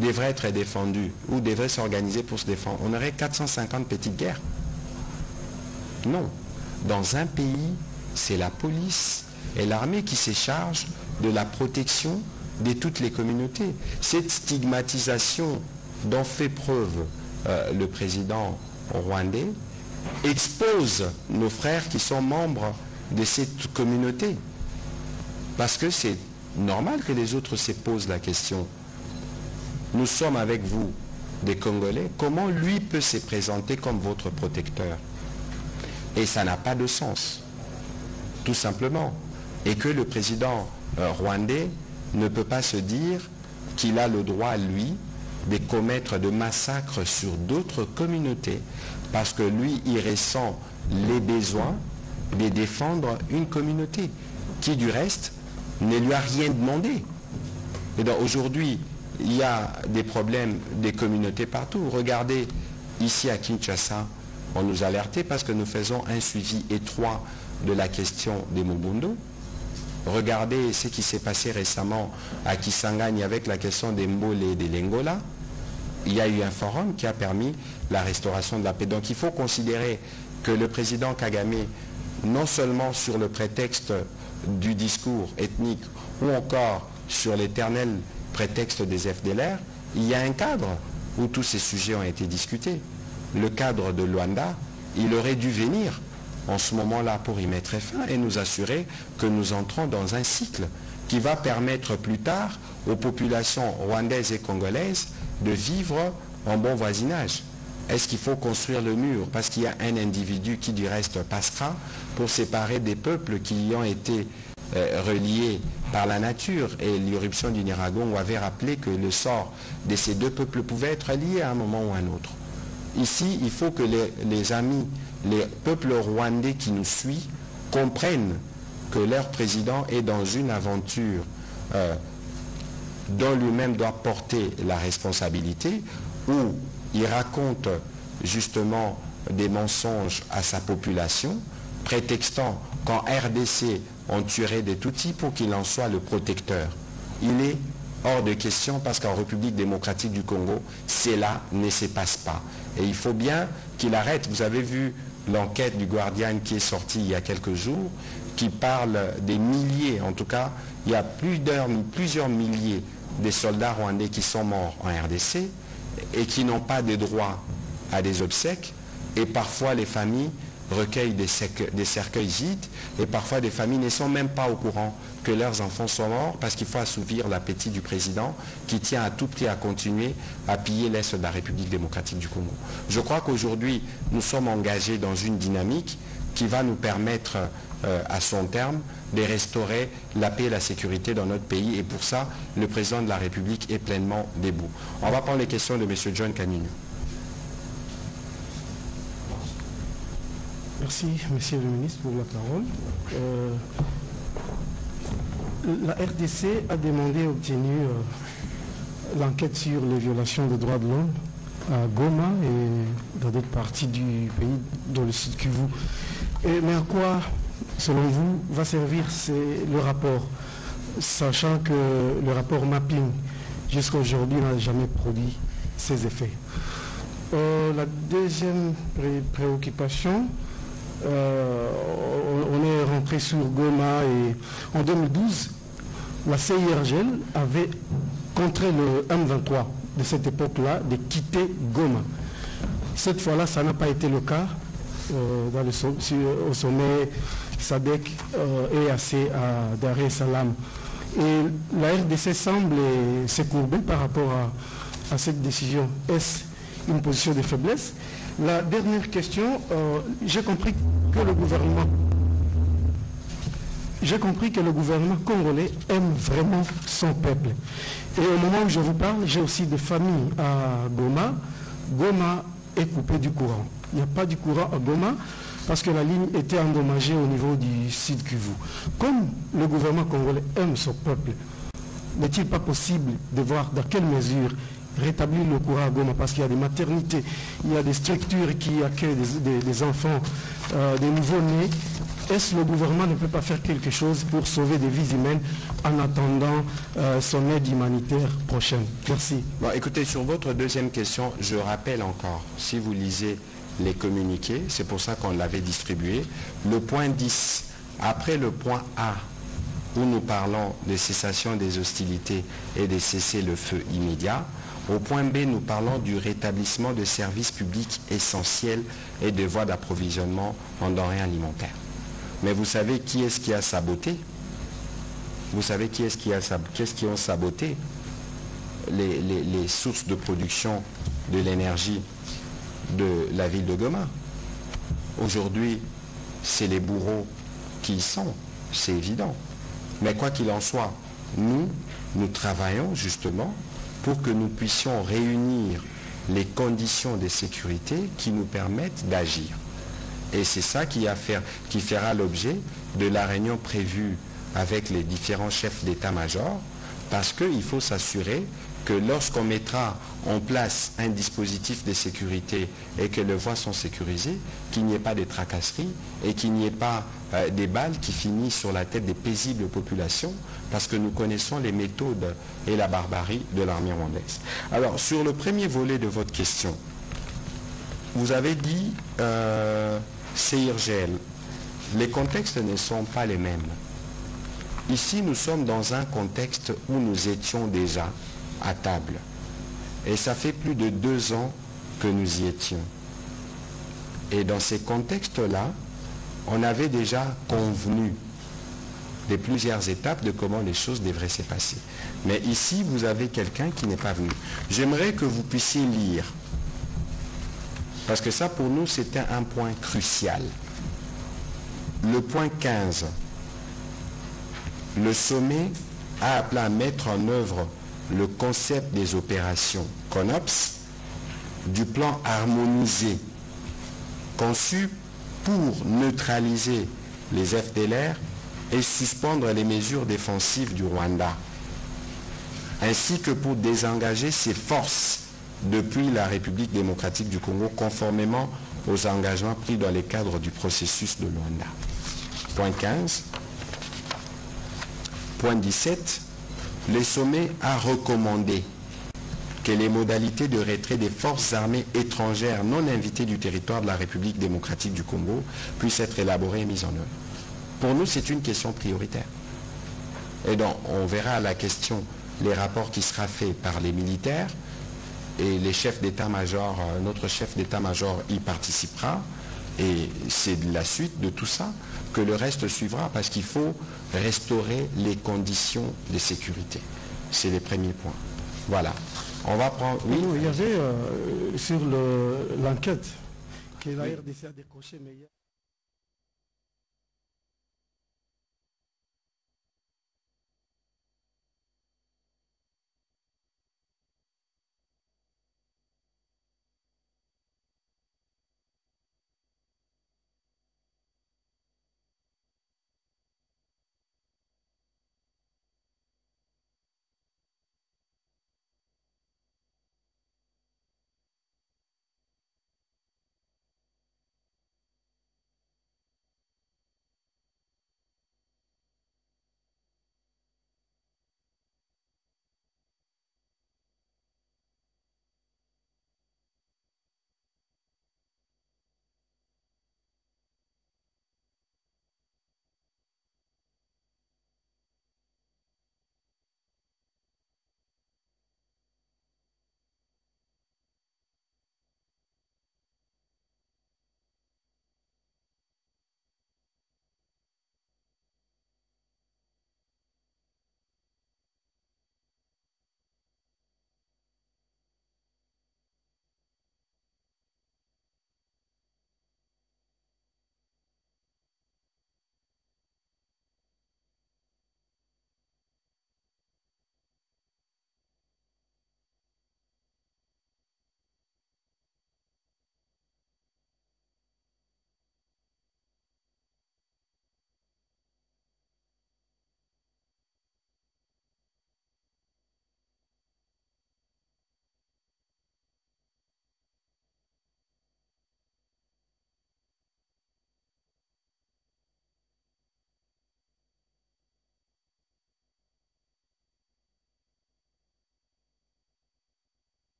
devrait être défendue ou devrait s'organiser pour se défendre, on aurait 450 petites guerres. Non. Dans un pays, c'est la police et l'armée qui se charge de la protection de toutes les communautés. Cette stigmatisation dont fait preuve le président rwandais expose nos frères qui sont membres de cette communauté. Parce que c'est normal que les autres se posent la question. Nous sommes avec vous, des Congolais, comment lui peut se présenter comme votre protecteur? Et ça n'a pas de sens, tout simplement. Et que le président rwandais ne peut pas se dire qu'il a le droit, lui, de commettre de massacres sur d'autres communautés, parce que lui, il ressent les besoins de défendre une communauté, qui du reste ne lui a rien demandé. Et donc aujourd'hui, il y a des problèmes des communautés partout. Regardez, ici à Kinshasa, on nous a alertés parce que nous faisons un suivi étroit de la question des Mobundo. Regardez ce qui s'est passé récemment à Kisangani avec la question des Mbole et des Lengola. Il y a eu un forum qui a permis la restauration de la paix. Donc il faut considérer que le président Kagame, non seulement sur le prétexte du discours ethnique ou encore sur l'éternel prétexte des FDLR, il y a un cadre où tous ces sujets ont été discutés. Le cadre de Luanda, il aurait dû venir en ce moment-là pour y mettre fin et nous assurer que nous entrons dans un cycle qui va permettre plus tard aux populations rwandaises et congolaises de vivre en bon voisinage. Est-ce qu'il faut construire le mur parce qu'il y a un individu qui du reste passera pour séparer des peuples qui y ont été reliés par la nature? Et l'irruption du Nyiragongo avait rappelé que le sort de ces deux peuples pouvait être lié à un moment ou à un autre. Ici, il faut que les amis, les peuples rwandais qui nous suivent comprennent que leur président est dans une aventure dont lui-même doit porter la responsabilité, où il raconte justement des mensonges à sa population, prétextant qu'en RDC, on tuerait des Tutsis pour qu'il en soit le protecteur. Il est hors de question parce qu'en République démocratique du Congo, cela ne se passe pas. Et il faut bien qu'il arrête. Vous avez vu l'enquête du Guardian qui est sortie il y a quelques jours, qui parle des milliers, en tout cas, il y a plusieurs milliers de soldats rwandais qui sont morts en RDC et qui n'ont pas de droit à des obsèques, et parfois les familles recueillent des cercueils vides, et parfois des familles ne sont même pas au courant que leurs enfants sont morts parce qu'il faut assouvir l'appétit du président qui tient à tout prix à continuer à piller l'Est de la République démocratique du Congo. Je crois qu'aujourd'hui, nous sommes engagés dans une dynamique qui va nous permettre à son terme de restaurer la paix et la sécurité dans notre pays, et pour ça, le président de la République est pleinement debout. On va prendre les questions de M. John Kanyinyu. Merci, Monsieur le ministre, pour la parole. La RDC a demandé et obtenu l'enquête sur les violations des droits de l'homme à Goma et dans d'autres parties du pays, dans le Sud Kivu. Mais à quoi, selon vous, va servir le rapport, sachant que le rapport mapping jusqu'à aujourd'hui n'a jamais produit ses effets? La deuxième préoccupation, on est rentré sur Goma et en 2012, la CIRGL avait contré le M23 de cette époque-là de quitter Goma. Cette fois-là, ça n'a pas été le cas au sommet SADC et AC à Dar es Salaam. Et la RDC semble s'écourber par rapport à cette décision. Est-ce une position de faiblesse? La dernière question, j'ai compris que le gouvernement congolais aime vraiment son peuple. Et au moment où je vous parle, j'ai aussi des familles à Goma. Goma est coupé du courant. Il n'y a pas du courant à Goma parce que la ligne était endommagée au niveau du Sud Kivu. Comme le gouvernement congolais aime son peuple, n'est-il pas possible de voir dans quelle mesure rétablir le courant à Goma, parce qu'il y a des maternités, il y a des structures qui accueillent des enfants, des nouveau-nés. Est-ce que le gouvernement ne peut pas faire quelque chose pour sauver des vies humaines en attendant son aide humanitaire prochaine? Merci. Bon, écoutez, sur votre deuxième question, je rappelle encore, si vous lisez les communiqués, c'est pour ça qu'on l'avait distribué, le point 10, après le point A, où nous parlons de cessation des hostilités et de cesser le feu immédiat, au point B, nous parlons du rétablissement de services publics essentiels et de voies d'approvisionnement en denrées alimentaires. Mais vous savez qui est-ce qui a saboté? Vous savez qui est-ce qui ont saboté les sources de production de l'énergie de la ville de Goma? Aujourd'hui, c'est les bourreaux qui y sont, c'est évident. Mais quoi qu'il en soit, nous travaillons justement pour que nous puissions réunir les conditions de sécurité qui nous permettent d'agir. Et c'est ça qui fera l'objet de la réunion prévue avec les différents chefs d'état-major, parce qu'il faut s'assurer que lorsqu'on mettra en place un dispositif de sécurité et que les voies sont sécurisées, qu'il n'y ait pas de tracasseries et qu'il n'y ait pas des balles qui finissent sur la tête des paisibles populations, parce que nous connaissons les méthodes et la barbarie de l'armée rwandaise. Alors, sur le premier volet de votre question, vous avez dit CIRGL. Les contextes ne sont pas les mêmes. Ici, nous sommes dans un contexte où nous étions déjà à table. Et ça fait plus de 2 ans que nous y étions. Et dans ces contextes-là, on avait déjà convenu de plusieurs étapes de comment les choses devraient se passer. Mais ici, vous avez quelqu'un qui n'est pas venu. J'aimerais que vous puissiez lire, parce que ça, pour nous, c'était un point crucial. Le point 15. Le sommet a appelé à mettre en œuvre le concept des opérations CONOPS du plan harmonisé conçu pour neutraliser les FDLR et suspendre les mesures défensives du Rwanda, ainsi que pour désengager ses forces depuis la République démocratique du Congo conformément aux engagements pris dans le cadre du processus de Luanda. Point 15. Point 17. Le sommet a recommandé que les modalités de retrait des forces armées étrangères non invitées du territoire de la République démocratique du Congo puissent être élaborées et mises en œuvre. Pour nous, c'est une question prioritaire. Et donc, on verra la question, les rapports qui sera fait par les militaires et les chefs d'état-major, notre chef d'état-major y participera. Et c'est de la suite de tout ça que le reste suivra parce qu'il faut restaurer les conditions de sécurité. C'est les premiers points. Voilà. On va prendre... Oui, il y avait sur l'enquête que la RDC a décroché, mais...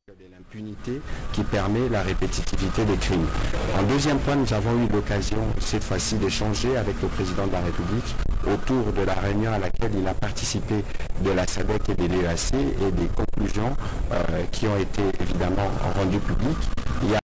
de l'impunité qui permet la répétitivité des crimes. En deuxième point, nous avons eu l'occasion cette fois-ci d'échanger avec le président de la République autour de la réunion à laquelle il a participé de la SADC et de l'EAC et des conclusions qui ont été évidemment rendues publiques. Il y a